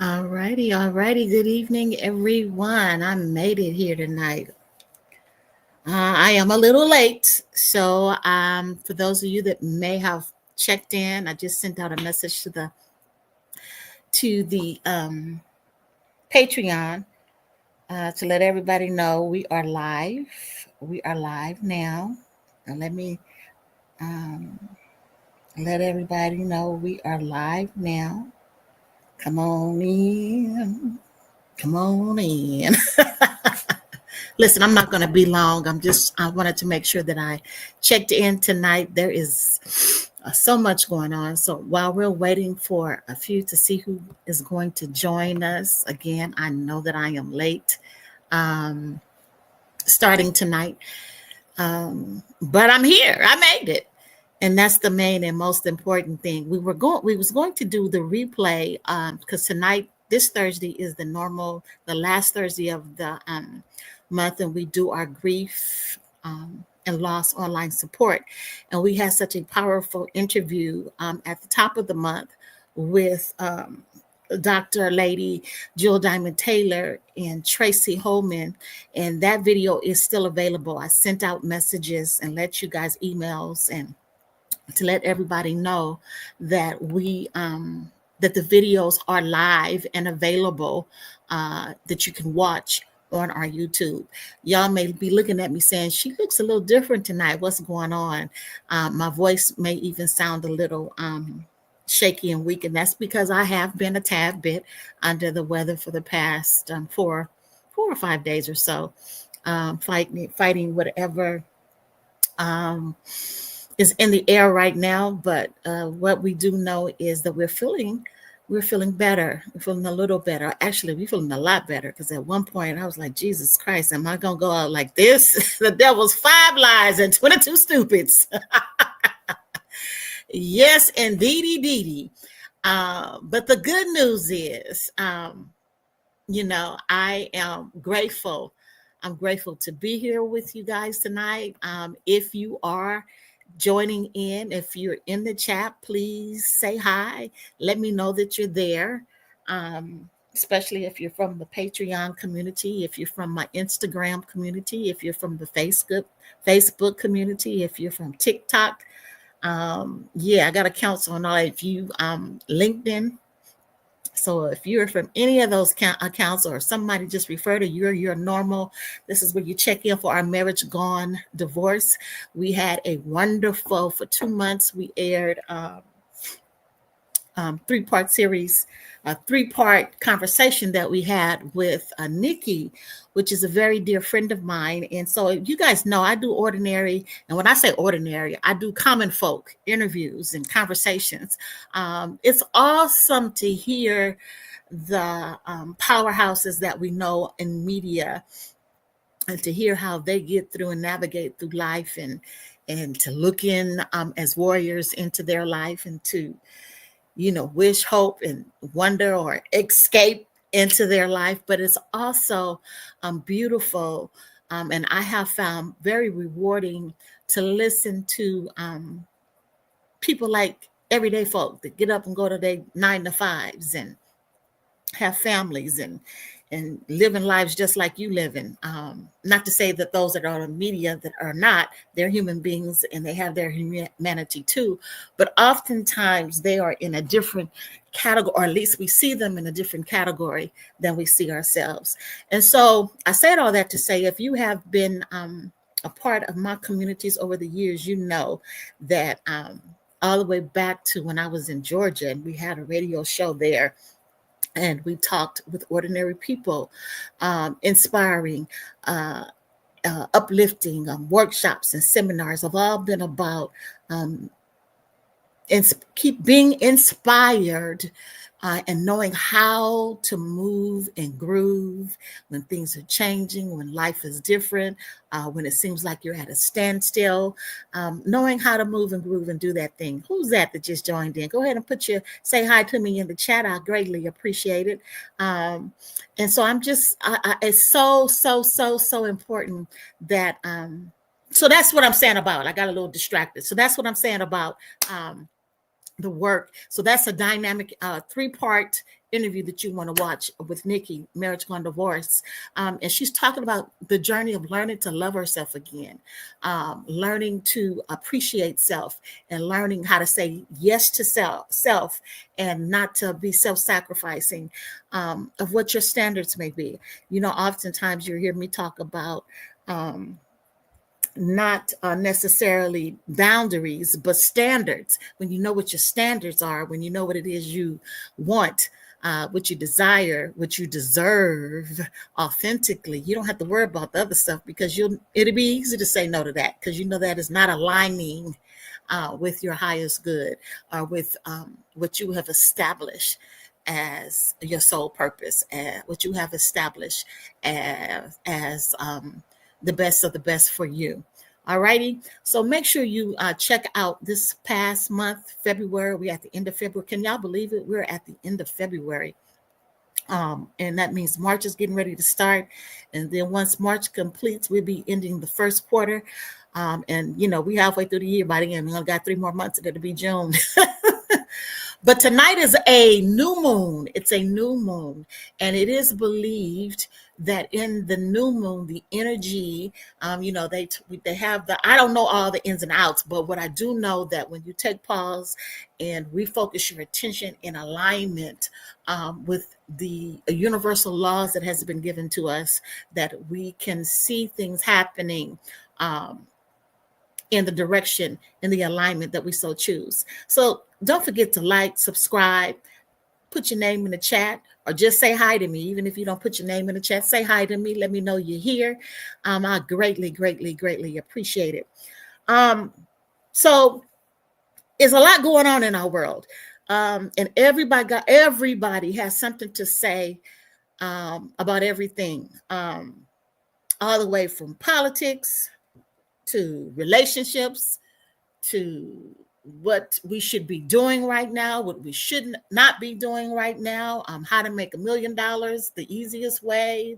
All righty. Good evening, everyone. I made it here tonight. I am a little late, so for those of you that may have checked in, I just sent out a message to the Patreon to let everybody know we are live. We are live now. Now let me um, let everybody know we are live now. Come on in. Come on in. Listen, I'm not going to be long. I wanted to make sure that I checked in tonight. There is so much going on. So while we're waiting for a few to see who is going to join us, again, I know that I am late um, starting tonight, but I'm here. I made it. And that's the main and most important thing. We was going to do the replay because tonight, this Thursday is the last Thursday of the month, and we do our grief and loss online support. And we had such a powerful interview at the top of the month with Dr. Lady Jill Diamond Taylor and Tracy Holman. And that video is still available. I sent out messages and let you guys emails and to let everybody know that that the videos are live and available that you can watch on our YouTube. Y'all may be looking at me saying she looks a little different tonight. What's going on? My voice may even sound a little shaky and weak, and that's because I have been a tad bit under the weather for the past 4 or 5 days or so, fighting whatever um, is in the air right now. But what we do know is that we're feeling better. We're feeling a little better. Actually, we're feeling a lot better because at one point I was like, Jesus Christ, am I gonna go out like this? The devil's 5 lies and 22 stupids. Yes, indeedy, deedy. But the good news is, I am grateful. I'm grateful to be here with you guys tonight. If you are joining in, if you're in the chat, please say hi. Let me know that you're there. Especially if you're from the Patreon community, if you're from my Instagram community, if you're from the Facebook community, if you're from TikTok. Yeah, I got accounts on all of you. LinkedIn. So if you're from any of those accounts or somebody just refer to you're normal, this is where you check in for our Marriage Gone Divorce. We had a wonderful, for 2 months, we aired 3-part series, a 3-part conversation that we had with Nikki, which is a very dear friend of mine. And so you guys know I do ordinary. And when I say ordinary, I do common folk interviews and conversations. It's awesome to hear the powerhouses that we know in media and to hear how they get through and navigate through life and to look in as warriors into their life and to wish, hope, and wonder or escape into their life. But it's also beautiful. And I have found very rewarding to listen to people like everyday folk that get up and go to their 9 to 5s and have families and living lives just like you living. Not to say that those that are in media that are not, they're human beings and they have their humanity too. But oftentimes they are in a different category, or at least we see them in a different category than we see ourselves. And so I said all that to say, if you have been a part of my communities over the years, you know that all the way back to when I was in Georgia and we had a radio show there, and we talked with ordinary people, inspiring, uplifting workshops and seminars have all been about keep being inspired and knowing how to move and groove when things are changing, when life is different, when it seems like you're at a standstill, knowing how to move and groove and do that thing. Who's that just joined in? Go ahead and say hi to me in the chat. I greatly appreciate it. And so it's so important that, so that's what I'm saying about, I got a little distracted. So that's what I'm saying about the work. So that's a dynamic 3-part interview that you want to watch with Nikki, Marriage Gone Divorce. And she's talking about the journey of learning to love herself again, learning to appreciate self, and learning how to say yes to self and not to be self-sacrificing, of what your standards may be. Oftentimes you hear me talk about not necessarily boundaries, but standards. When you know what your standards are, when you know what it is you want, what you desire, what you deserve authentically, you don't have to worry about the other stuff, because it'll be easy to say no to that, because you know that is not aligning with your highest good, or with what you have established as your sole purpose, and what you have established as the best of the best for you. All righty. So make sure you check out this past month, February. We're at the end of February. Can y'all believe it? We're at the end of February. And that means March is getting ready to start. And then once March completes, we'll be ending the first quarter. And, we halfway through the year by the end. We only got 3 more months, and it'll be June. But tonight is a new moon. It's a new moon. And it is believed that in the new moon, the energy, they have I don't know all the ins and outs, but what I do know, that when you take pause and refocus your attention in alignment with the universal laws that has been given to us, that we can see things happening in the direction, in the alignment that we so choose. So don't forget to like, subscribe, put your name in the chat, or just say hi to me. Even if you don't put your name in the chat, say hi to me. Let me know you're here. I greatly, greatly, greatly appreciate it. So there's a lot going on in our world. And everybody has something to say about everything, all the way from politics to relationships, to what we should be doing right now, what we should not be doing right now, how to make $1 million the easiest way.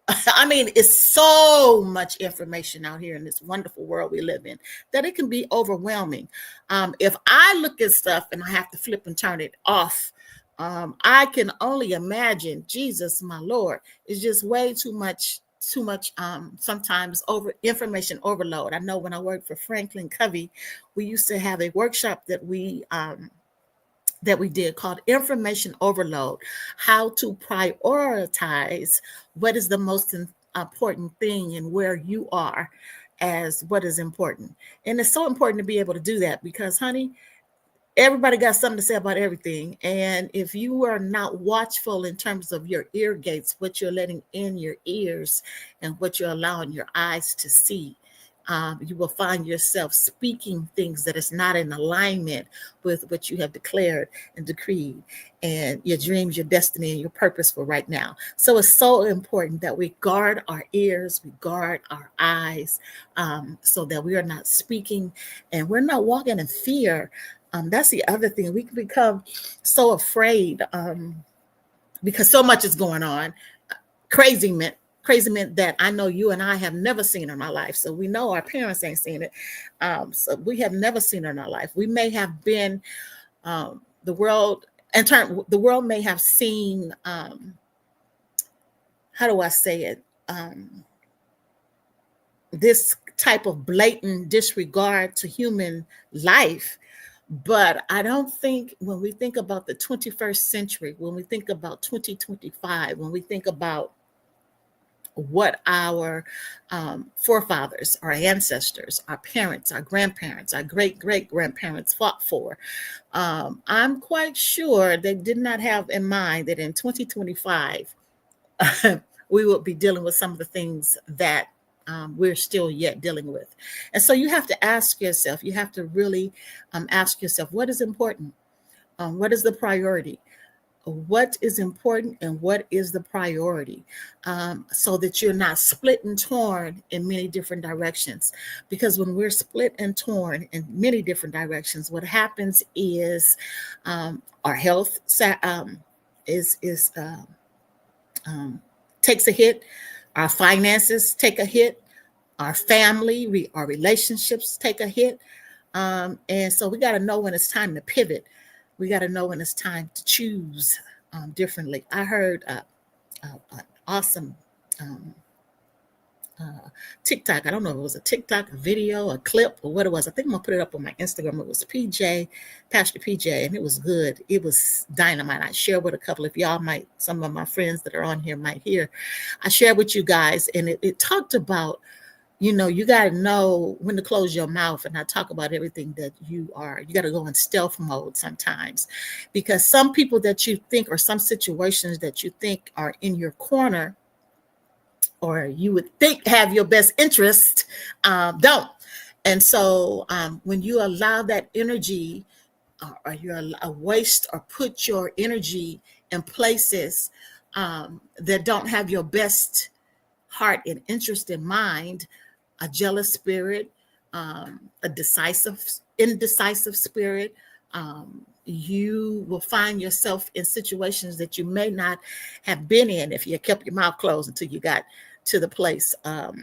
It's so much information out here in this wonderful world we live in, that it can be overwhelming. If I look at stuff and I have to flip and turn it off, I can only imagine, Jesus, my Lord, it's just way too much sometimes information overload. I know when I worked for Franklin Covey, we used to have a workshop that we did called Information Overload, how to prioritize what is the most important thing and where you are as what is important. And it's so important to be able to do that, because, honey, everybody got something to say about everything. And if you are not watchful in terms of your ear gates, what you're letting in your ears and what you're allowing your eyes to see, you will find yourself speaking things that is not in alignment with what you have declared and decreed, and your dreams, your destiny, and your purpose for right now. So it's so important that we guard our ears, we guard our eyes, so that we are not speaking and we're not walking in fear. That's the other thing. We can become so afraid because so much is going on. Crazy that I know you and I have never seen in our life. So we know our parents ain't seen it. So we have never seen it in our life. We may have been the world may have seen, how do I say it? This type of blatant disregard to human life. But I don't think, when we think about the 21st century, when we think about 2025, when we think about what our forefathers, our ancestors, our parents, our grandparents, our great-great-grandparents fought for, I'm quite sure they did not have in mind that in 2025, we will be dealing with some of the things that we're still yet dealing with. And so you have to ask yourself, you have to really ask yourself, what is important? What is the priority? What is important and what is the priority, so that you're not split and torn in many different directions. Because when we're split and torn in many different directions, what happens is our health takes a hit, our finances take a hit, our family, our relationships take a hit. And so we got to know when it's time to pivot. We got to know when it's time to choose differently. I heard an awesome TikTok. I don't know if it was a TikTok video, a clip, or what it was. I think I'm gonna put it up on my Instagram. It was PJ, Pastor PJ, and it was good. It was dynamite. I shared with a couple of y'all might, some of my friends that are on here might hear. I shared with you guys, and it talked about, you know, you got to know when to close your mouth. And I talk about everything that you got to go in stealth mode sometimes, because some people that you think, or some situations that you think are in your corner, or you would think have your best interest, don't. And so when you allow that energy, or you're a waste, or put your energy in places that don't have your best heart and interest in mind, a jealous spirit, a indecisive spirit, you will find yourself in situations that you may not have been in if you kept your mouth closed until you got to the place of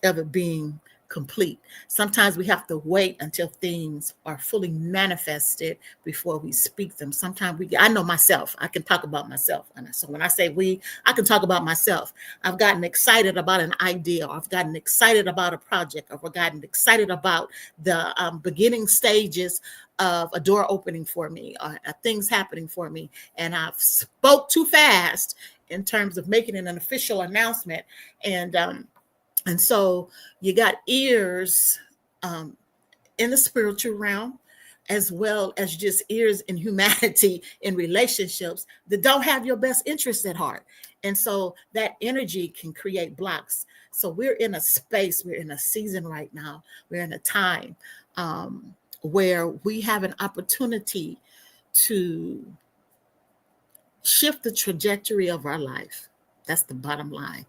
it being complete. Sometimes we have to wait until things are fully manifested before we speak them. Sometimes I know myself, I can talk about myself. And so when I say I can talk about myself. I've gotten excited about an idea, or I've gotten excited about a project, or I've gotten excited about the beginning stages of a door opening for me, or things happening for me. And I've spoke too fast in terms of making an official announcement. And so you got ears in the spiritual realm, as well as just ears in humanity, in relationships that don't have your best interests at heart. And so that energy can create blocks. So we're in a space, we're in a season right now, we're in a time where we have an opportunity to shift the trajectory of our life. That's the bottom line.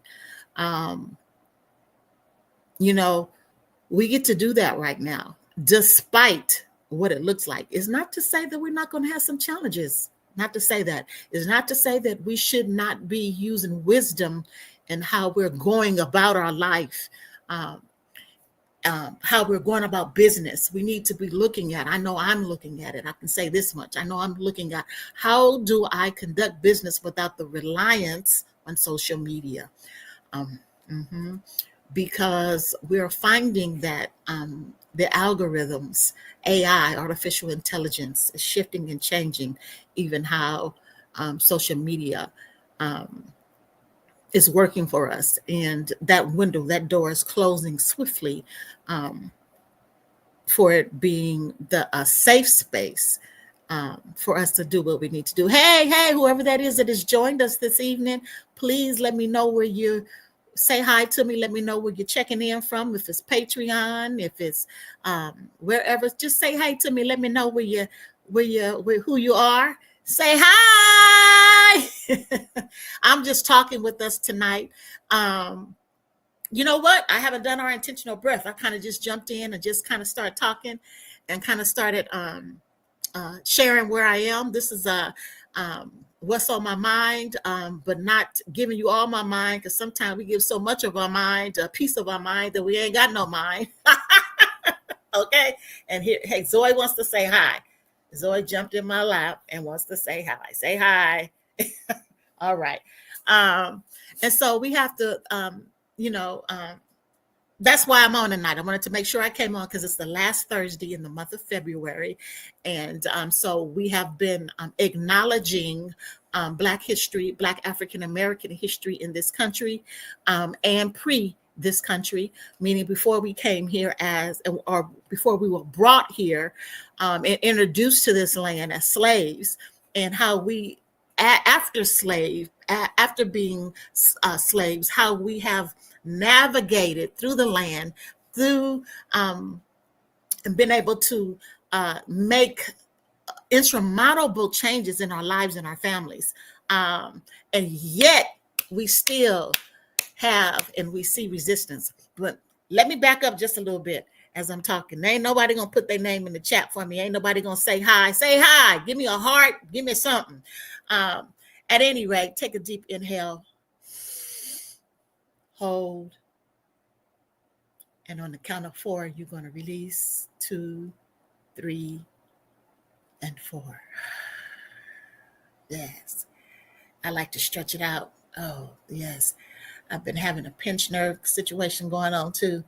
You know, we get to do that right now, despite what it looks like. It's not to say that we're not going to have some challenges. Not to say that. It's not to say that we should not be using wisdom in how we're going about our life, how we're going about business. We need to be looking at, I know I'm looking at it. I can say this much. I know I'm looking at, how do I conduct business without the reliance on social media? Because we're finding that the algorithms, AI, artificial intelligence, is shifting and changing even how social media is working for us. And that window, that door is closing swiftly for it being a safe space for us to do what we need to do. Hey, whoever that is that has joined us this evening, please let me know where you say hi to me. Let me know where you're checking in from. If it's Patreon, if it's wherever, just say hi to me. Let me know who you are. Say hi. I'm just talking with us tonight. You know what? I haven't done our intentional breath. I kind of just jumped in and just kind of started talking and kind of started sharing where I am. This is what's on my mind, but not giving you all my mind, because sometimes we give so much of our mind, a piece of our mind, that we ain't got no mind. Okay. And here, hey, Zoe wants to say hi. Zoe jumped in my lap and wants to say hi. Say hi. All right. And so we have to, that's why I'm on tonight. I wanted to make sure I came on because it's the last Thursday in the month of February. And so we have been acknowledging Black history, Black African-American history in this country, and this country, meaning before we came here or before we were brought here and introduced to this land as slaves, and how we, after being slaves, how we have navigated through the land, through and been able to make insurmountable changes in our lives and our families. And yet we still have, and we see resistance. But let me back up just a little bit as I'm talking. Ain't nobody gonna put their name in the chat for me. Ain't nobody gonna say hi. Say hi. Give me a heart. Give me something. At any rate, take a deep inhale. Hold. And on the count of 4, you're going to release 2, 3, and 4. Yes. I like to stretch it out. Oh, yes. I've been having a pinched nerve situation going on too.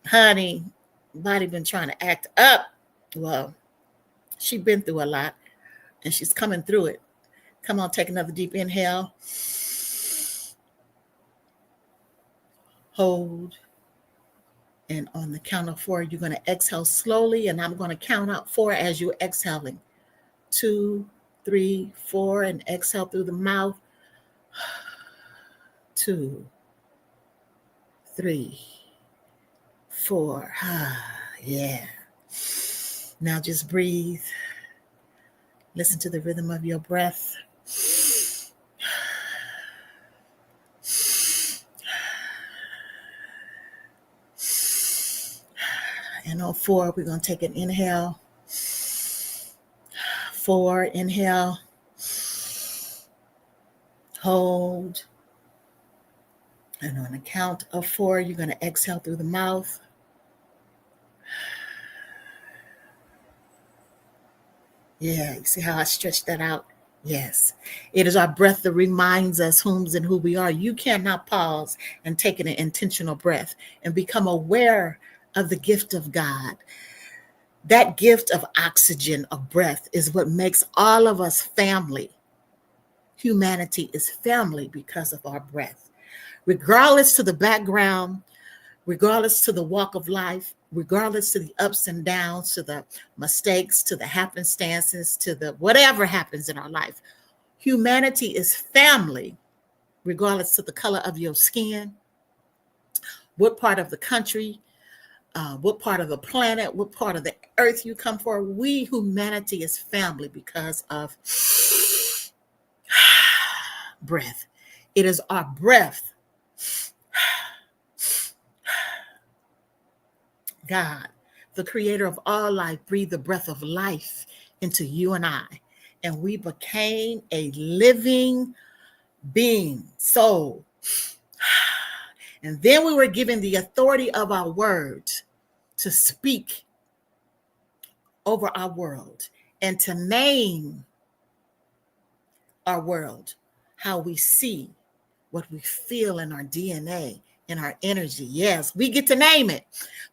Honey, body been trying to act up. Well, she's been through a lot and she's coming through it. Come on, take another deep inhale. Hold. And on the count of 4, you're going to exhale slowly. And I'm going to count out 4 as you're exhaling. 2, 3, 4. And exhale through the mouth. 2, 3, 4. Yeah. Now just breathe. Listen to the rhythm of your breath. And on 4, we're going to take an inhale. 4, inhale. Hold. And on the count of 4, you're going to exhale through the mouth. Yeah, you see how I stretched that out? Yes. It is our breath that reminds us whom's and who we are. You cannot pause and take an intentional breath and become aware of the gift of God. That gift of oxygen, of breath, is what makes all of us family. Humanity is family because of our breath. Regardless to the background, regardless to the walk of life, regardless to the ups and downs, to the mistakes, to the happenstances, to the whatever happens in our life, humanity is family, regardless to the color of your skin, what part of the country, what part of the planet, what part of the earth you come from. We, humanity, is family because of breath. It is our breath. God, the creator of all life, breathed the breath of life into you and I, and we became a living being, soul. And then we were given the authority of our words to speak over our world and to name our world, how we see, what we feel in our DNA, in our energy. Yes, we get to name it.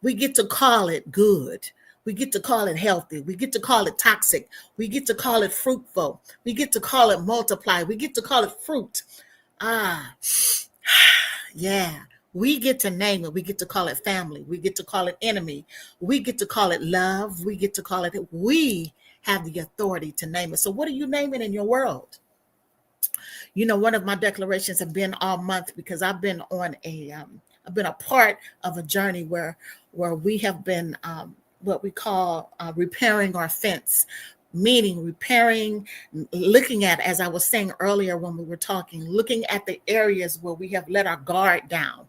We get to call it good. We get to call it healthy. We get to call it toxic. We get to call it fruitful. We get to call it multiply. We get to call it fruit. Yeah. We get to name it. We get to call it family. We get to call it enemy. We get to call it love. We get to call it. We have the authority to name it. So what are you naming in your world? You know, one of my declarations have been all month because I've been on I've been a part of a journey where we have been what we call repairing our fence, meaning repairing, looking at, as I was saying earlier when we were talking, looking at the areas where we have let our guard down,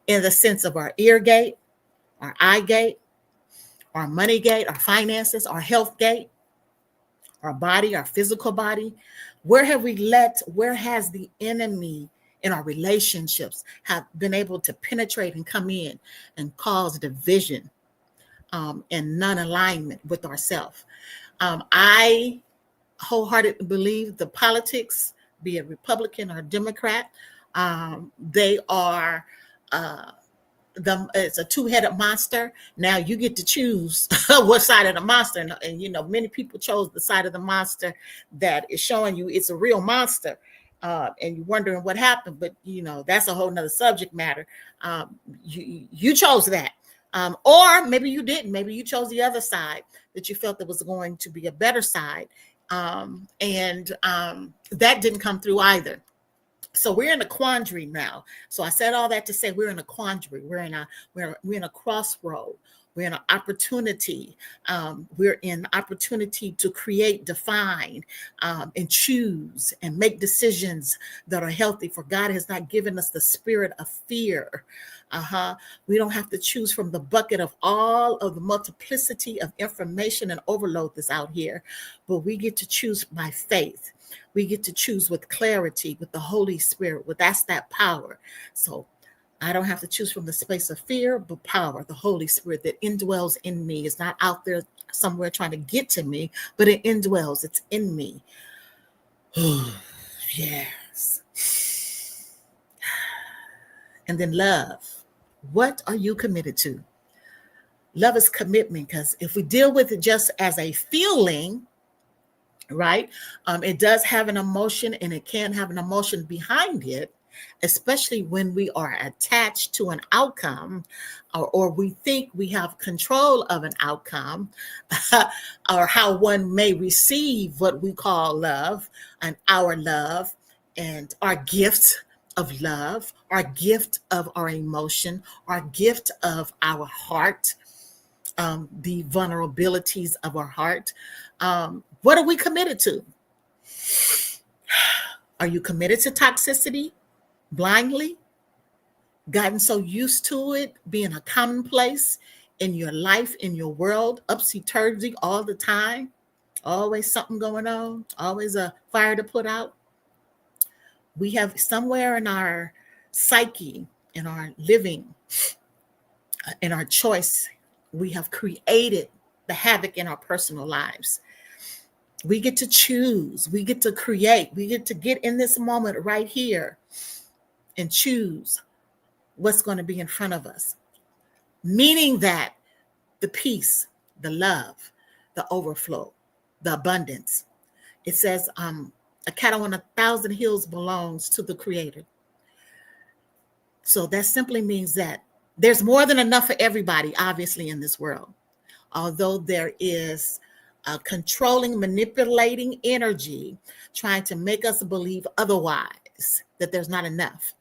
in the sense of our ear gate, our eye gate, our money gate, our finances, our health gate, our body, our physical body. Where has the enemy in our relationships have been able to penetrate and come in and cause division and non-alignment with ourselves? I wholeheartedly believe the politics, be it Republican or Democrat, they are it's a two-headed monster. Now you get to choose what side of the monster, and you know, many people chose the side of the monster that is showing you it's a real monster, and you're wondering what happened. But you know, that's a whole nother subject matter. You chose that, or maybe you didn't. Maybe you chose the other side that you felt that was going to be a better side, and that didn't come through either. So we're in a quandary now. So I said all that to say we're in a quandary. We're in a crossroad. We're in an opportunity. We're in opportunity to create, define, and choose and make decisions that are healthy. For God has not given us the spirit of fear. We don't have to choose from the bucket of all of the multiplicity of information and overload that's out here, but we get to choose by faith. We get to choose with clarity, with the Holy Spirit, with that's that power. So I don't have to choose from the space of fear, but power, the Holy Spirit that indwells in me is not out there somewhere trying to get to me, but it indwells, it's in me. Yes. And then love. What are you committed to? Love is commitment, because if we deal with it just as a feeling, right, it does have an emotion, and it can have an emotion behind it, especially when we are attached to an outcome, or we think we have control of an outcome, or how one may receive what we call love, and our love, and our gift of love, our gift of our emotion, our gift of our heart, the vulnerabilities of our heart. What are we committed to? Are you committed to toxicity blindly, gotten so used to it being a commonplace in your life, in your world, upsy-turvy all the time, always something going on, always a fire to put out? We have somewhere in our psyche, in our living, in our choice, we have created the havoc in our personal lives. We get to choose, we get to create, we get to get in this moment right here and choose what's going to be in front of us. Meaning that the peace, the love, the overflow, the abundance. It says, a cattle on 1,000 hills belongs to the Creator. So that simply means that there's more than enough for everybody, obviously, in this world. Although there is a controlling, manipulating energy trying to make us believe otherwise, that there's not enough,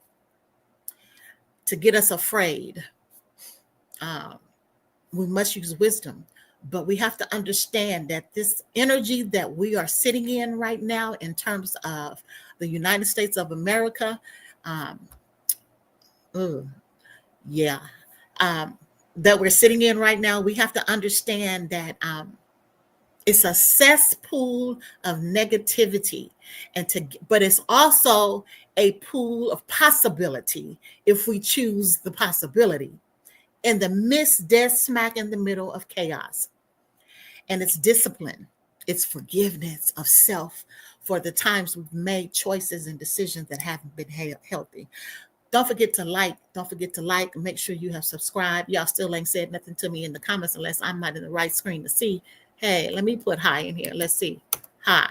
to get us afraid. We must use wisdom, but we have to understand that this energy that we are sitting in right now, in terms of the United States of America, that we're sitting in right now, we have to understand that it's a cesspool of negativity, but it's also a pool of possibility if we choose the possibility, in the midst, dead smack in the middle of chaos. And it's discipline, it's forgiveness of self for the times we've made choices and decisions that haven't been healthy. Don't forget to like, make sure you have subscribed. Y'all still ain't said nothing to me in the comments unless I'm not in the right screen to see. Hey, let me put hi in here. Let's see. Hi.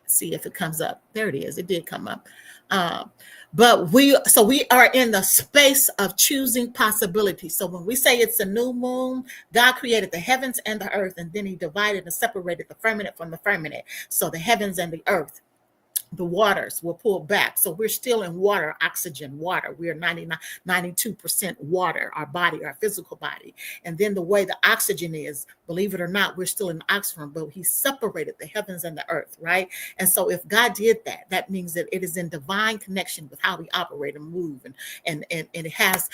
See if it comes up. There it is. It did come up. But we are in the space of choosing possibility. So when we say it's a new moon, God created the heavens and the earth, and then he divided and separated the firmament from the firmament. So the heavens and the earth, the waters will pull back. So we're still in water, oxygen, water. We are 92% water, our body, our physical body. And then the way the oxygen is, believe it or not, we're still in oxygen, but he separated the heavens and the earth, right? And so if God did that, that means that it is in divine connection with how we operate and move. And it has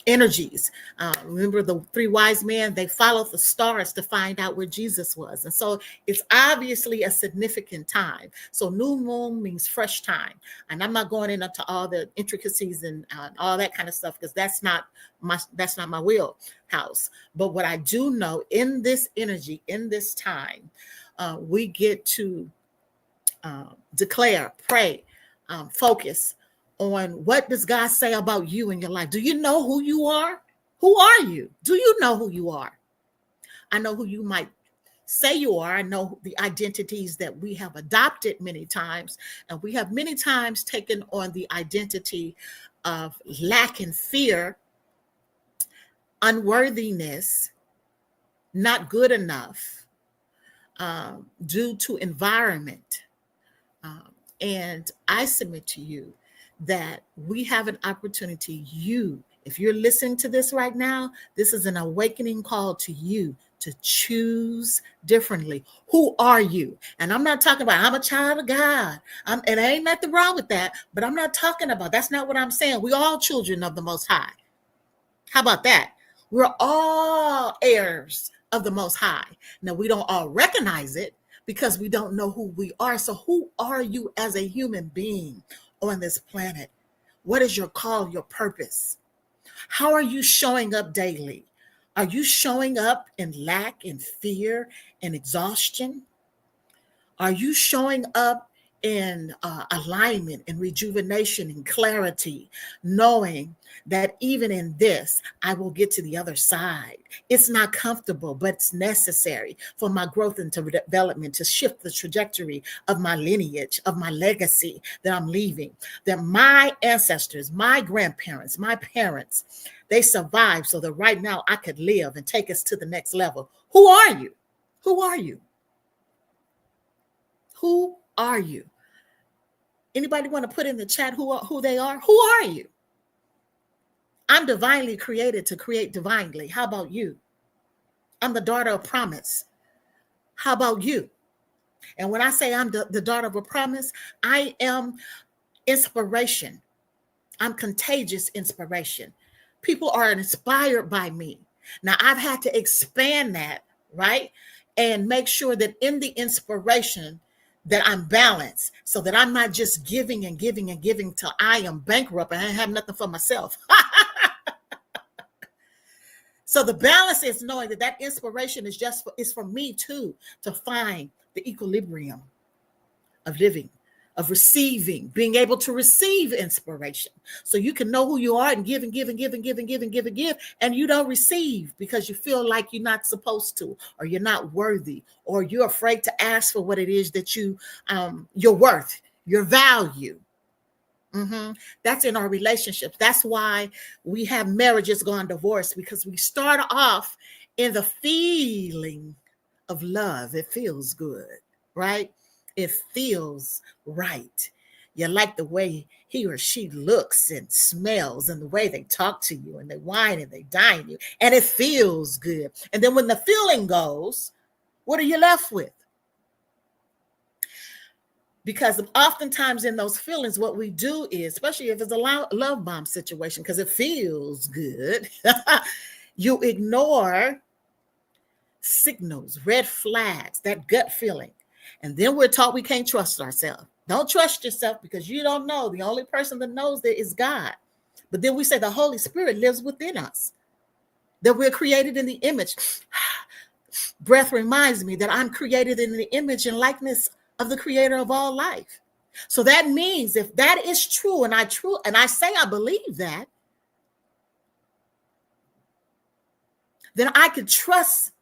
energies. Remember the three wise men, they followed the stars to find out where Jesus was. And so it's obviously a significant time. So new moon means fresh time. And I'm not going into all the intricacies and all that kind of stuff, because that's not my wheelhouse. But what I do know, in this energy, in this time, we get to declare, pray, focus on what does God say about you in your life. Do you know who you are? Who are you? Do you know who you are? I know who you might say you are. I know the identities that we have adopted many times, and we have many times taken on the identity of lack and fear, unworthiness, not good enough, due to environment. And I submit to you that we have an opportunity. If you're listening to this right now, this is an awakening call to you to choose differently. Who are you? And I'm not talking about I'm a child of God. And there ain't nothing wrong with that, but I'm not talking about, that's not what I'm saying. We all children of the Most High. How about that? We're all heirs of the Most High. Now, we don't all recognize it because we don't know who we are. So who are you as a human being on this planet? What is your call, your purpose? How are you showing up daily? Are you showing up in lack, in fear, and exhaustion? Are you showing up in alignment and rejuvenation and clarity, knowing that even in this, I will get to the other side? It's not comfortable, but it's necessary for my growth and development to shift the trajectory of my lineage, of my legacy that I'm leaving, that my ancestors, my grandparents, my parents, they survived so that right now I could live and take us to the next level. Who are you? Who are you? Who are you? Anybody want to put in the chat who they are? Who are you? I'm divinely created to create divinely. How about you? I'm the daughter of promise. How about you? And when I say I'm the daughter of a promise, I am inspiration. I'm contagious inspiration. People are inspired by me. Now, I've had to expand that, right? And make sure that in the inspiration, that I'm balanced so that I'm not just giving and giving and giving till I am bankrupt and I have nothing for myself. So the balance is knowing that that inspiration is for me too, to find the equilibrium of living, of receiving, being able to receive inspiration. So you can know who you are and give and give and give and give and give and give and give, and you don't receive because you feel like you're not supposed to, or you're not worthy, or you're afraid to ask for what it is that your worth, your value. That's in our relationships. That's why we have marriages gone divorced, because we start off in the feeling of love. It feels good, right? It feels right. You like the way he or she looks and smells and the way they talk to you and they whine and they dine you, and it feels good. And then when the feeling goes, what are you left with? Because oftentimes in those feelings, what we do is, especially if it's a love bomb situation, because it feels good, you ignore signals, red flags, that gut feeling. And then we're taught we can't trust ourselves. Don't trust yourself because you don't know. The only person that knows that is God. But then we say the Holy Spirit lives within us, that we're created in the image. Breath reminds me that I'm created in the image and likeness of the creator of all life. So that means if that is true, and I say I believe that, then I can trust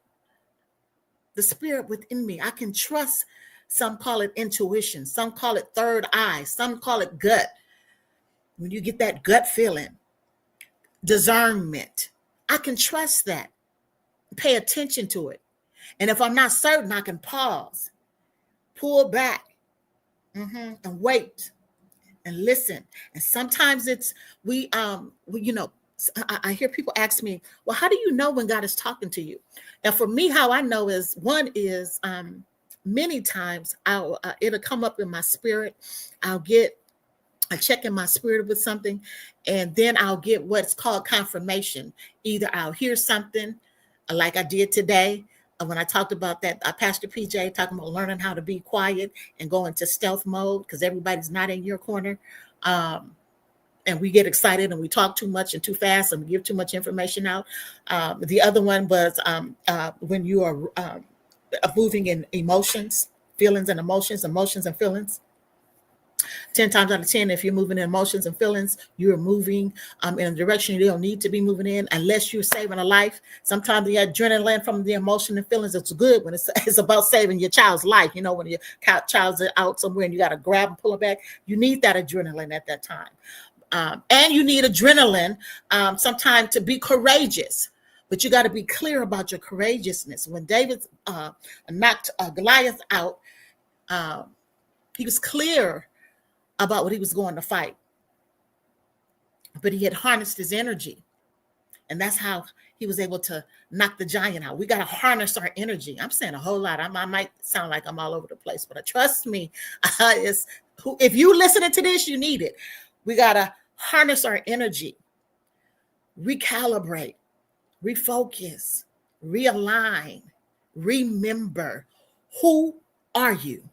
the spirit within me. I can trust, some call it intuition, some call it third eye, some call it gut. When you get that gut feeling, discernment, I can trust that, pay attention to it. And if I'm not certain, I can pause, pull back, and wait and listen. And sometimes it's I hear people ask me, well, how do you know when God is talking to you? And for me, how I know is, one is many times it'll come up in my spirit. I check in my spirit with something, and then I'll get what's called confirmation. Either I'll hear something like I did today, when I talked about that, Pastor PJ talking about learning how to be quiet and go into stealth mode because everybody's not in your corner. And we get excited and we talk too much and too fast and we give too much information out. The other one was when you are moving in emotions, feelings and emotions and feelings. 10 times out of 10, if you're moving in emotions and feelings, you're moving in a direction you don't need to be moving in, unless you're saving a life. Sometimes the adrenaline from the emotion and feelings, it's good when it's about saving your child's life. You know, when your child's out somewhere and you got to grab and pull them back, you need that adrenaline at that time. And you need adrenaline sometimes to be courageous. But you got to be clear about your courageousness. When David knocked Goliath out, he was clear about what he was going to fight. But he had harnessed his energy. And that's how he was able to knock the giant out. We got to harness our energy. I'm saying a whole lot. I might sound like I'm all over the place, but trust me, if you listening to this, you need it. We got to harness our energy, recalibrate, refocus, realign, remember. Who are you?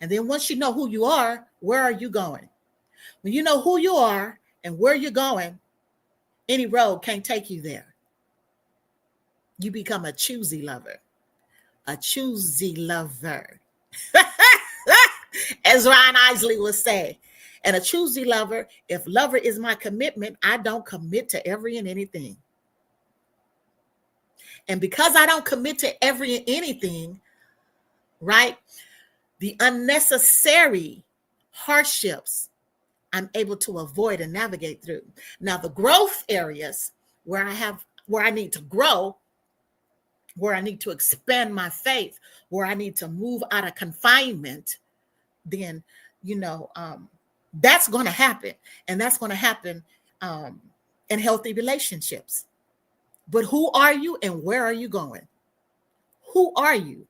And then once you know who you are, where are you going? When you know who you are and where you're going, any road can't take you there. You become a choosy lover. A choosy lover. As Ryan Isley would say. And a choosy lover, if lover is my commitment, I don't commit to every and anything. And because I don't commit to every and anything, right, the unnecessary hardships I'm able to avoid and navigate through. Now, the growth areas where I need to grow, where I need to expand my faith, where I need to move out of confinement, then, that's going to happen. And that's going to happen in healthy relationships. But who are you and where are you going? Who are you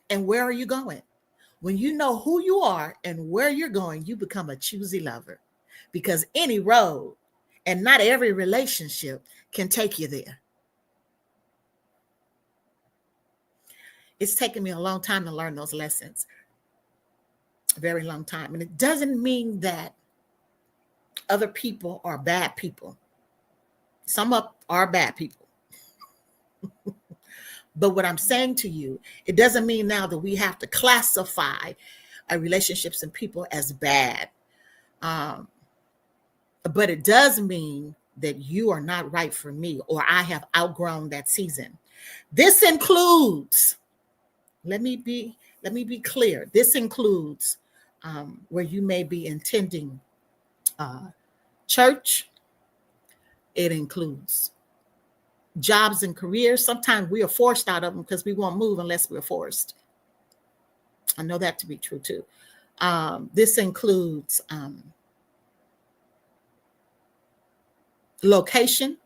and where are you going? When you know who you are and where you're going, you become a choosy lover, because any road and not every relationship can take you there. It's taken me a long time to learn those lessons. A very long time. And it doesn't mean that other people are bad people. Some are bad people. But what I'm saying to you, it doesn't mean now that we have to classify our relationships and people as bad. But it does mean that you are not right for me, or I have outgrown that season. This includes, let me be clear, this includes where you may be intending church. It includes jobs and careers. Sometimes we are forced out of them because we won't move unless we're forced. I know that to be true too. This includes location,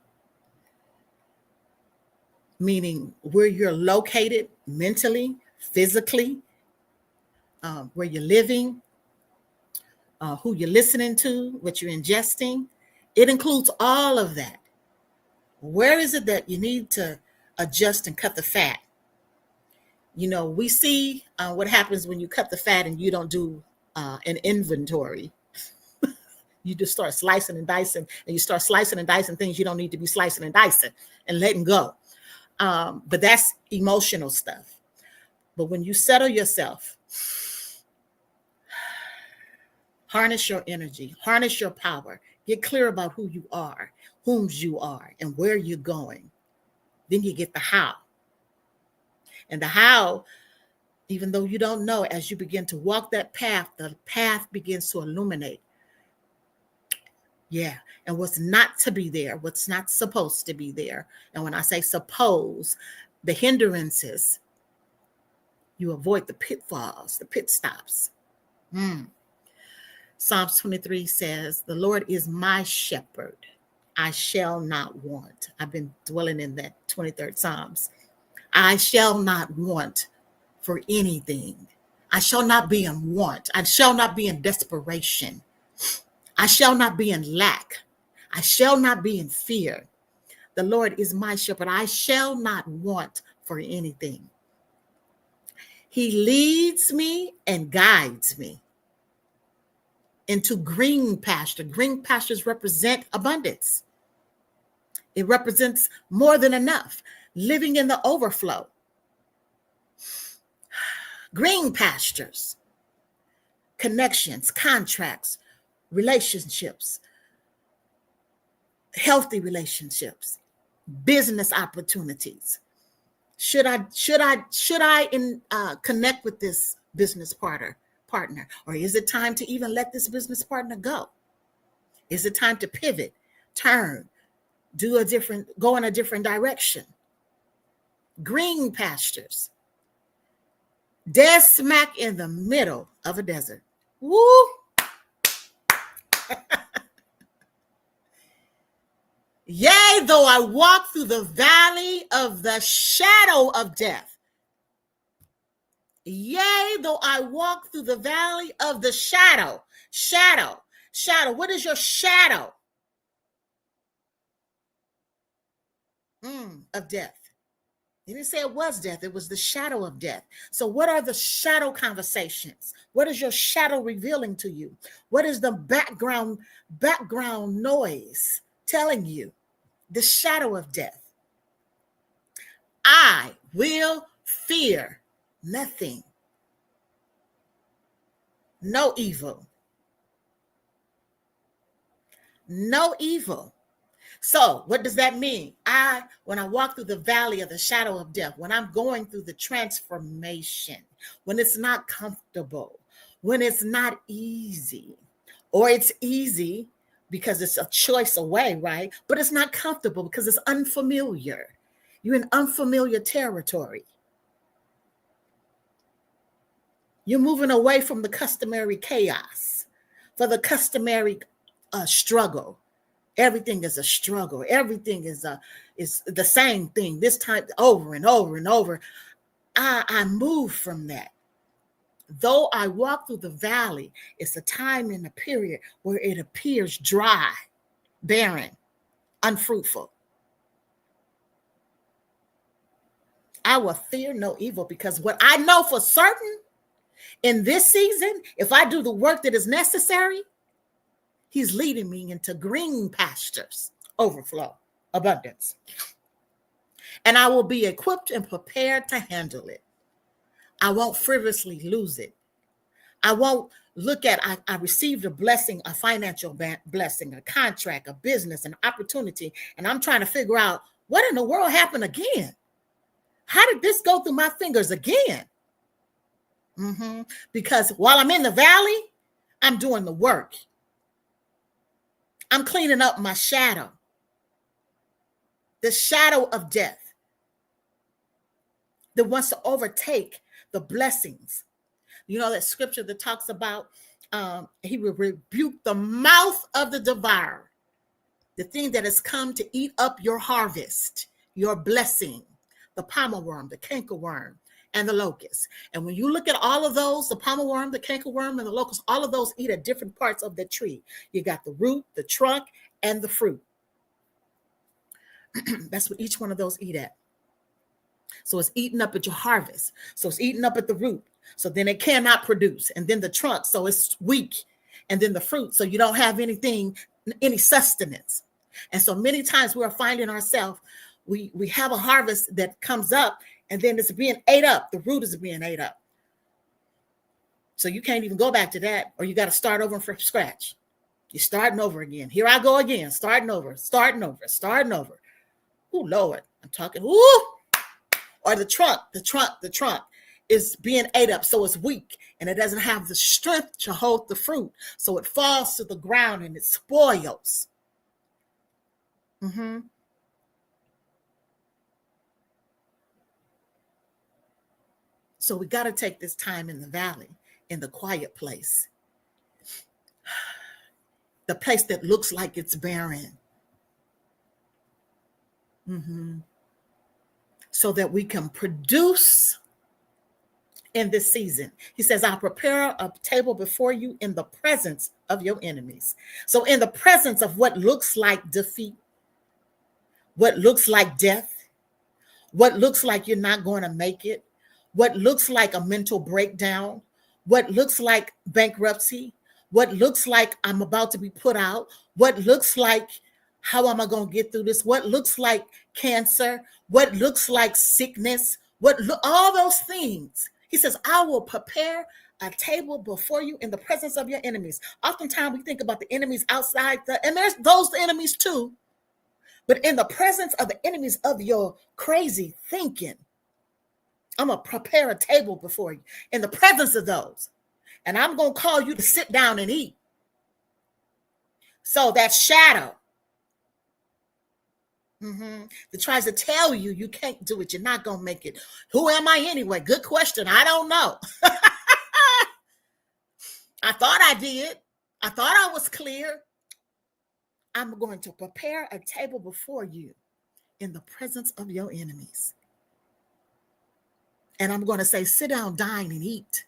meaning where you're located mentally, physically, where you're living, who you're listening to, what you're ingesting. It includes all of that. Where is it that you need to adjust and cut the fat? We see what happens when you cut the fat and you don't do an inventory. You just start slicing and dicing, and you start slicing and dicing things you don't need to be slicing and dicing and letting go. But that's emotional stuff. But when you settle yourself, harness your energy, harness your power, get clear about who you are, whom's you are, and where you're going. Then you get the how. And the how, even though you don't know, as you begin to walk that path, the path begins to illuminate. Yeah. And what's not to be there, what's not supposed to be there. And when I say suppose, the hindrances, you avoid the pitfalls, the pit stops. Psalms 23 says, the Lord is my shepherd. I shall not want. I've been dwelling in that 23rd Psalms. I shall not want for anything. I shall not be in want. I shall not be in desperation. I shall not be in lack. I shall not be in fear. The Lord is my shepherd. I shall not want for anything. He leads me and guides me into green pasture. Green pastures represent abundance. It represents more than enough, living in the overflow. Green pastures, connections, contracts, relationships, healthy relationships, business opportunities. Should I connect with this business partner, or is it time to even let this business partner go? Is it time to pivot, turn, go in a different direction? Green pastures, dead smack in the middle of a desert. Woo! Yea, though I walk through the valley of the shadow of death. Yea, though I walk through the valley of the shadow. Shadow. What is your shadow? Of death. He didn't say it was death. It was the shadow of death. So what are the shadow conversations? What is your shadow revealing to you? What is the background noise telling you? The shadow of death. I will fear nothing. No evil. No evil. So what does that mean? When I walk through the valley of the shadow of death, when I'm going through the transformation, when it's not comfortable, when it's not easy, or it's easy because it's a choice away, right? But it's not comfortable because it's unfamiliar. You're in unfamiliar territory. You're moving away from the customary chaos, for the customary struggle. Everything is a struggle. Everything is the same thing. This time over and over and over. I move from that. Though I walk through the valley, it's a time in a period where it appears dry, barren, unfruitful. I will fear no evil, because what I know for certain in this season, if I do the work that is necessary, he's leading me into green pastures, overflow, abundance. And I will be equipped and prepared to handle it. I won't frivolously lose it. I won't look at, I received a blessing, a financial blessing, a contract, a business, an opportunity, and I'm trying to figure out what in the world happened again? How did this go through my fingers again? Because while I'm in the valley, I'm doing the work. I'm cleaning up my shadow, the shadow of death that wants to overtake the blessings. You know that scripture that talks about he will rebuke the mouth of the devourer, the thing that has come to eat up your harvest, your blessing, the palmer worm, the cankerworm, and the locust. And when you look at all of those, the palmer worm, the cankerworm, and the locust, all of those eat at different parts of the tree. You got the root, the trunk, and the fruit. That's what each one of those eat at. So it's eating up at your harvest. So it's eating up at the root. So then it cannot produce. And then the trunk, so it's weak. And then the fruit, so you don't have anything, any sustenance. And so many times we are finding ourselves, we have a harvest that comes up, and then it's being ate up. The root is being ate up. So you can't even go back to that, or you got to start over from scratch. You're starting over again. Here I go again, starting over. Oh, Lord, I'm talking, ooh. Or the trunk is being ate up, so it's weak, and it doesn't have the strength to hold the fruit. So it falls to the ground and it spoils. So we got to take this time in the valley, in the quiet place, the place that looks like it's barren, so that we can produce in this season. He says, I'll prepare a table before you in the presence of your enemies. So in the presence of what looks like defeat, what looks like death, what looks like you're not going to make it, what looks like a mental breakdown, what looks like bankruptcy, what looks like I'm about to be put out, what looks like how am I going to get through this, what looks like cancer, what looks like sickness, all those things. He says, I will prepare a table before you in the presence of your enemies. Oftentimes we think about the enemies outside, and there's those enemies too. But in the presence of the enemies of your crazy thinking, I'm going to prepare a table before you in the presence of those. And I'm going to call you to sit down and eat. So that shadow that tries to tell you you can't do it, you're not going to make it. Who am I anyway? Good question. I don't know. I thought I did. I thought I was clear. I'm going to prepare a table before you in the presence of your enemies. And I'm going to say, sit down, dine, and eat.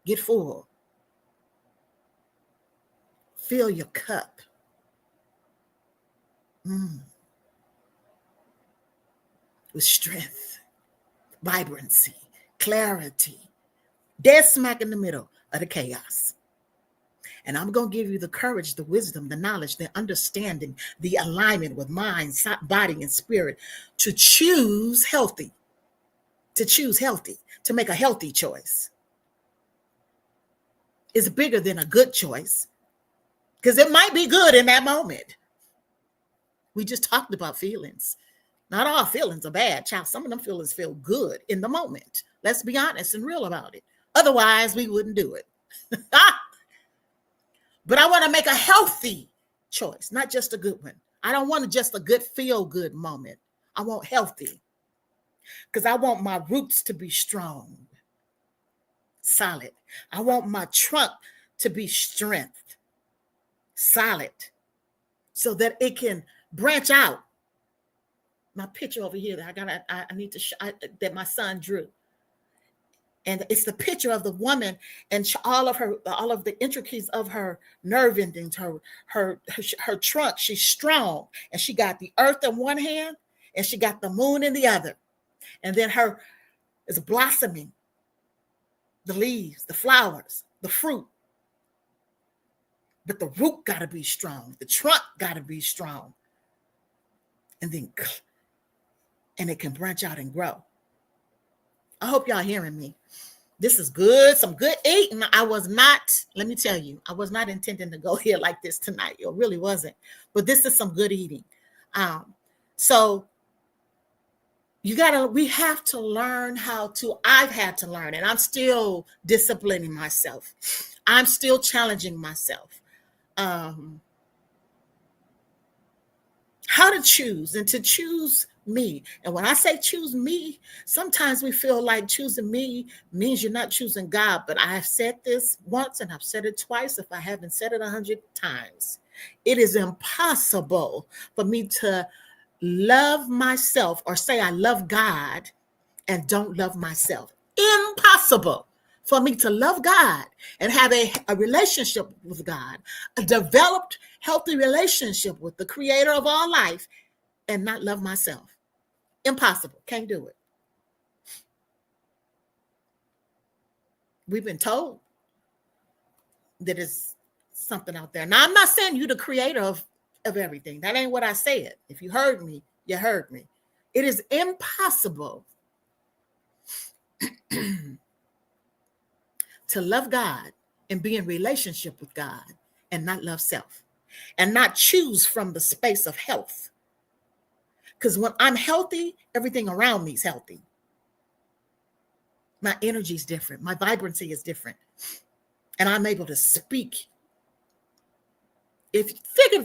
Get full. Fill your cup. With strength. vibrancy, clarity, dead smack in the middle of the chaos. And I'm going to give you the courage, the wisdom, the knowledge, the understanding, the alignment with mind, body, and spirit to choose healthy, to make a healthy choice. It's bigger than a good choice because it might be good in that moment. We just talked about feelings. Not all feelings are bad, child. Some of them feelings feel good in the moment. Let's be honest and real about it. Otherwise, we wouldn't do it. But I want to make a healthy choice, not just a good one. I don't want just a good feel-good moment. I want healthy because I want my roots to be strong, solid. I want my trunk to be strength, solid, so that it can branch out. My picture over here that I need to that my son drew. And it's the picture of the woman and all of the intricacies of her nerve endings, her trunk. She's strong, and she got the earth in one hand, and she got the moon in the other. And then her is blossoming, the leaves, the flowers, the fruit. But the root got to be strong. The trunk got to be strong. And it can branch out and grow. I hope y'all hearing me. This is good, some good eating. Let me tell you, I was not intending to go here like this tonight. It really wasn't. But this is some good eating. So we have to learn I've had to learn, and I'm still disciplining myself. I'm still challenging myself. How to choose and to choose me. And when I say choose me, sometimes we feel like choosing me means you're not choosing God. But I have said this once and I've said it twice. If I haven't said it 100 times, it is impossible for me to love myself or say I love God and don't love myself. Impossible for me to love God and have a relationship with God, a developed, healthy relationship with the creator of all life, and not love myself. Impossible. Can't do it. We've been told that it's something out there. Now, I'm not saying you're the creator of everything. That ain't what I said. If you heard me, you heard me. It is impossible to love God and be in relationship with God and not love self and not choose from the space of health. Because when I'm healthy, everything around me is healthy. My energy is different. My vibrancy is different. And I'm able to speak. If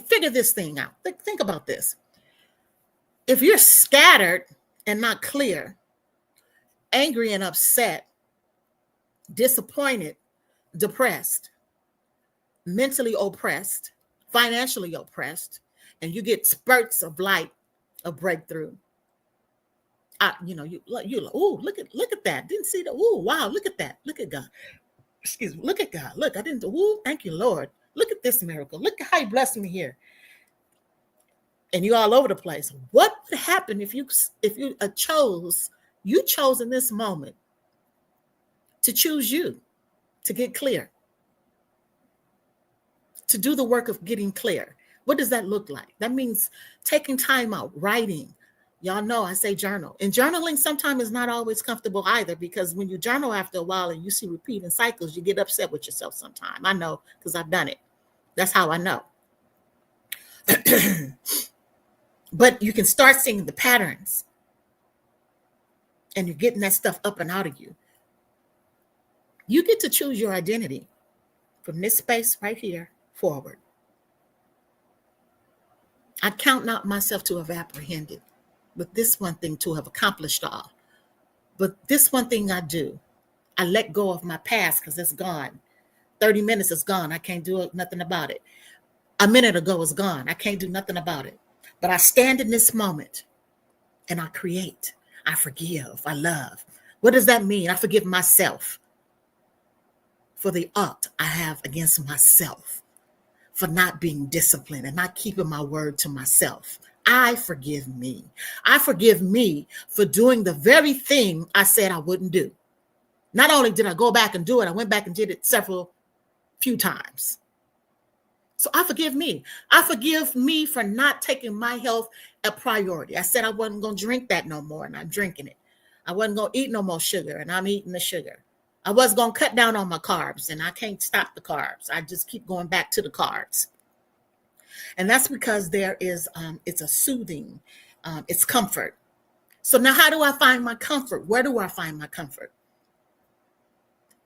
figure this thing out. Think about this. If you're scattered and not clear, angry and upset, disappointed, depressed, mentally oppressed, financially oppressed, and you get spurts of light, of breakthrough. You oh, look at that. Didn't see that. Oh, wow, look at that. Look at God. Excuse me. Look at God. Look, I didn't. Oh, thank you, Lord. Look at this miracle. Look at how He blessed me here. And you all over the place. What would happen if you chose in this moment to choose you, to get clear, to do the work of getting clear? What does that look like? That means taking time out, writing. Y'all know I say journal. And journaling sometimes is not always comfortable either, because when you journal after a while and you see repeating cycles, you get upset with yourself sometimes. I know, because I've done it. That's how I know. But you can start seeing the patterns. And you're getting that stuff up and out of you. You get to choose your identity from this space right here forward. I count not myself to have apprehended, but this one thing to have accomplished all. But this one thing I do, I let go of my past because it's gone. 30 minutes is gone. I can't do nothing about it. A minute ago is gone. I can't do nothing about it. But I stand in this moment and I create. I forgive. I love. What does that mean? I forgive myself for the ought I have against myself, for not being disciplined and not keeping my word to myself. I forgive me. I forgive me for doing the very thing I said I wouldn't do. Not only did I go back and do it, I went back and did it few times. So I forgive me. I forgive me for not taking my health a priority. I said I wasn't going to drink that no more, and I'm drinking it. I wasn't going to eat no more sugar, and I'm eating the sugar. I was going to cut down on my carbs, and I can't stop the carbs. I just keep going back to the carbs. And that's because there is, it's a soothing, it's comfort. So now how do I find my comfort? Where do I find my comfort?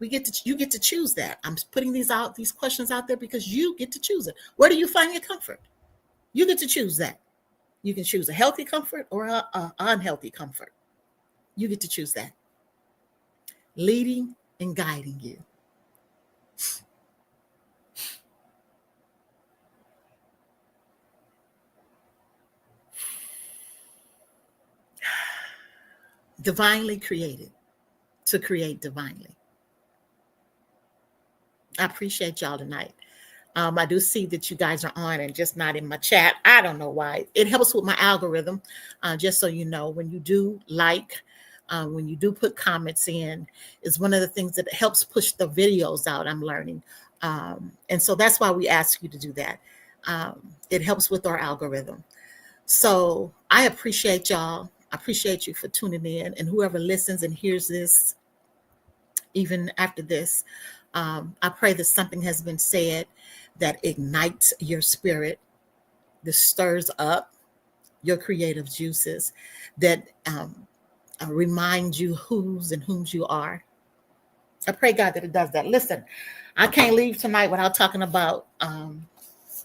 You get to choose that. I'm putting these questions out there because you get to choose it. Where do you find your comfort? You get to choose that. You can choose a healthy comfort or an unhealthy comfort. You get to choose that. Leading and guiding you. Divinely created to create divinely. I appreciate y'all tonight. I do see that you guys are on and just not in my chat. I don't know why. It helps with my algorithm. Just so you know, when you do when you do put comments in, is one of the things that helps push the videos out, I'm learning. And so that's why we ask you to do that. It helps with our algorithm. So I appreciate y'all. I appreciate you for tuning in, and whoever listens and hears this, even after this, I pray that something has been said that ignites your spirit, that stirs up your creative juices, that remind you whose and whom's you are. I pray, God, that it does that. Listen, I can't leave tonight without talking about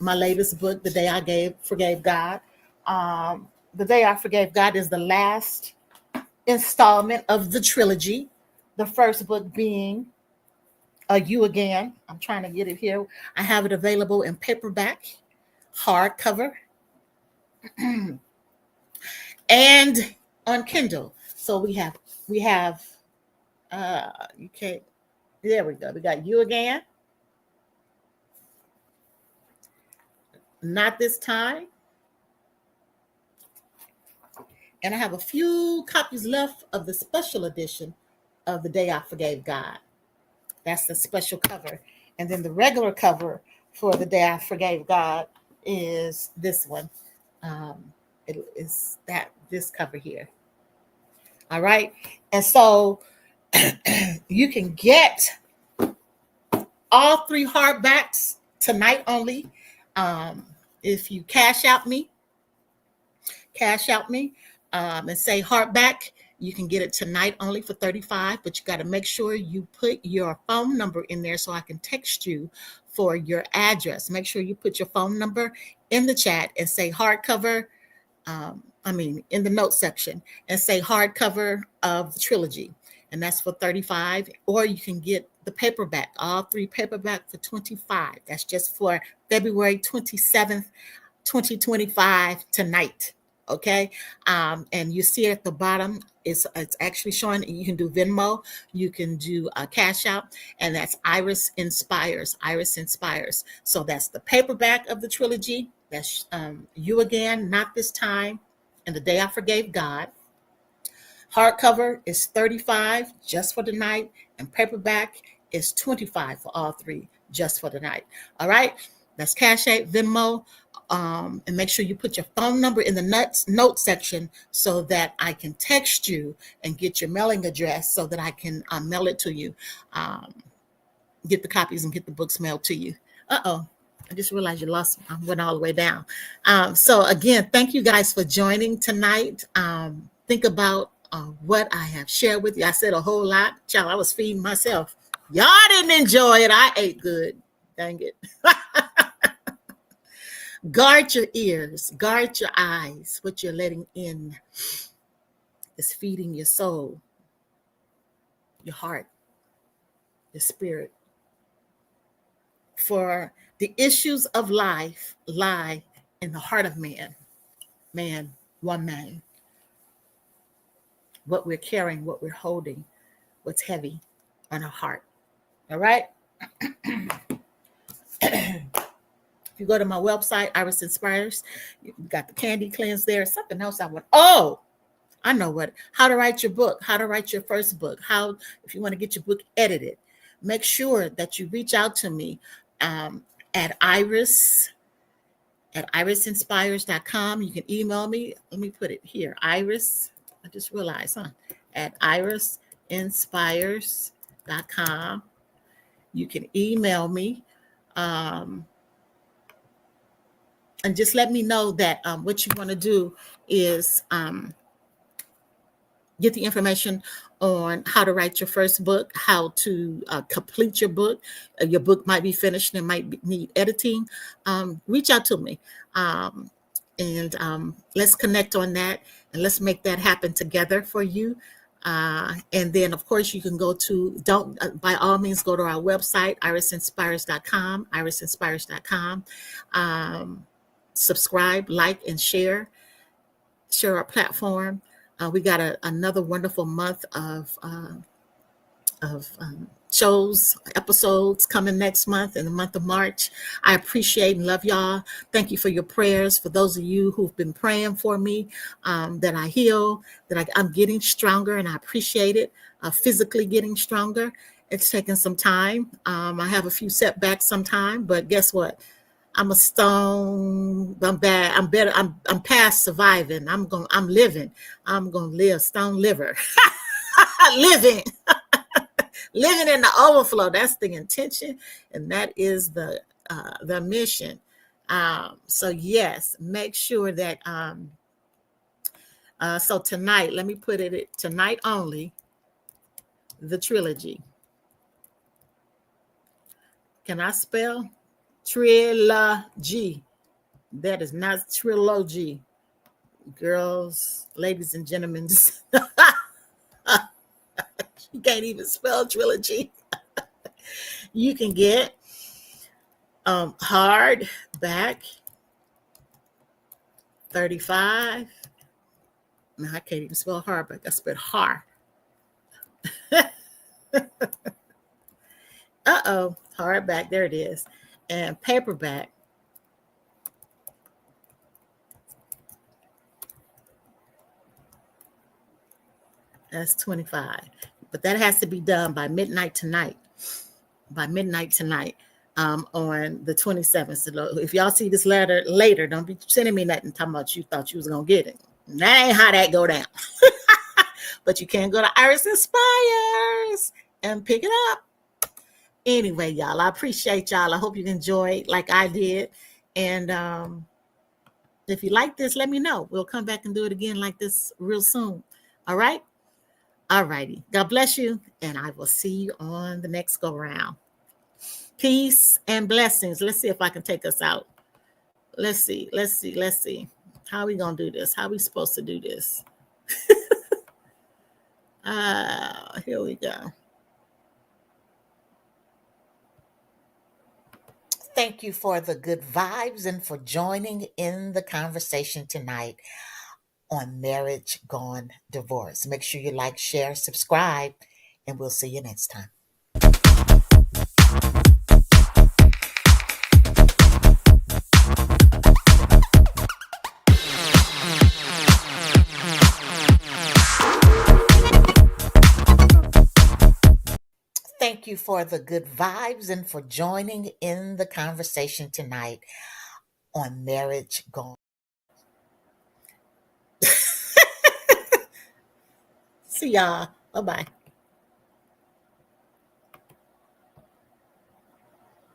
my latest book, The Day I Forgave God. The Day I Forgave God is the last installment of the trilogy. The first book being You Again. I'm trying to get it here. I have it available in paperback, hardcover, and on Kindle. So we have you can't, there we go. We got You Again. Not This Time. And I have a few copies left of the special edition of The Day I Forgave God. That's the special cover. And then the regular cover for The Day I Forgave God is this one. It is this cover here. All right. And so you can get all 3 hardbacks tonight only. If you cash out me, and say hardback, you can get it tonight only for $35, but you got to make sure you put your phone number in there so I can text you for your address. Make sure you put your phone number in the chat and say hardcover, in the notes section, and say hardcover of the trilogy. And that's for $35. Or you can get the paperback, all 3 paperback for $25. That's just for February 27th, 2025 tonight. Okay. And you see at the bottom, it's actually showing you can do Venmo, you can do Cash App, and that's Iris Inspires. So that's the paperback of the trilogy. That's You Again, Not This Time, and The Day I Forgave God. Hardcover is $35 just for the night, and paperback is $25 for all 3 just for the night. All right. That's Cash App, Venmo. And make sure you put your phone number in the note section so that I can text you and get your mailing address so that I can mail it to you, get the copies and get the books mailed to you. I just realized you lost. I went all the way down. So again, thank you guys for joining tonight. Think about what I have shared with you. I said a whole lot. Child, I was feeding myself. Y'all didn't enjoy it. I ate good. Dang it. Guard your ears, guard your eyes. What you're letting in is feeding your soul, your heart, your spirit. For the issues of life lie in the heart of man. Man, one man. What we're carrying, what we're holding, what's heavy on our heart. All right? If you go to my website, Iris Inspires, you got the candy cleanse there. Something else I want. Oh, I know what. How to write your book. How to write your first book. How, if you want to get your book edited, make sure that you reach out to me at irisinspires.com. You can email me. Let me put it here. Iris. I just realized, at irisinspires.com. You can email me. And just let me know that what you want to do is get the information on how to write your first book, how to complete your book. Your book might be finished and need editing. Reach out to me. And let's connect on that, and let's make that happen together for you. And then, of course, you can go to, by all means, go to our website, irisinspires.com, irisinspires.com. Subscribe, like, and share our platform. We got another wonderful month of shows, episodes coming next month, in the month of March. I appreciate and love y'all. Thank you for your prayers. For those of you who've been praying for me, that I heal, that I'm getting stronger, and I appreciate it. Physically getting stronger. It's taken some time. I have a few setbacks sometime, but guess what? I'm a stone. I'm bad. I'm better. I'm past surviving. I'm living. I'm gonna live. Stone liver. Living. Living in the overflow. That's the intention, and that is the mission. So yes, make sure that so tonight, let me put it tonight only, the trilogy. Can I spell? Trilogy. That is not trilogy. Girls, ladies and gentlemen, you can't even spell trilogy. You can get hardback 35. No, I can't even spell hardback. I spelled har. Hardback, there it is. And paperback. That's 25. But that has to be done by midnight tonight. On the 27th. So if y'all see this letter later, don't be sending me nothing talking about you thought you was gonna get it. That ain't how that go down. But you can go to Iris Inspires and pick it up. Anyway, y'all, I appreciate y'all. I hope you enjoyed like I did. And if you like this, let me know. We'll come back and do it again like this real soon. All right? All righty. God bless you. And I will see you on the next go round. Peace and blessings. Let's see if I can take us out. Let's see. How are we going to do this? How are we supposed to do this? Here we go. Thank you for the good vibes and for joining in the conversation tonight on Marriage Gone Divorce. Make sure you like, share, subscribe, and we'll see you next time. Thank you for the good vibes and for joining in the conversation tonight on Marriage Gone. See y'all. Bye-bye.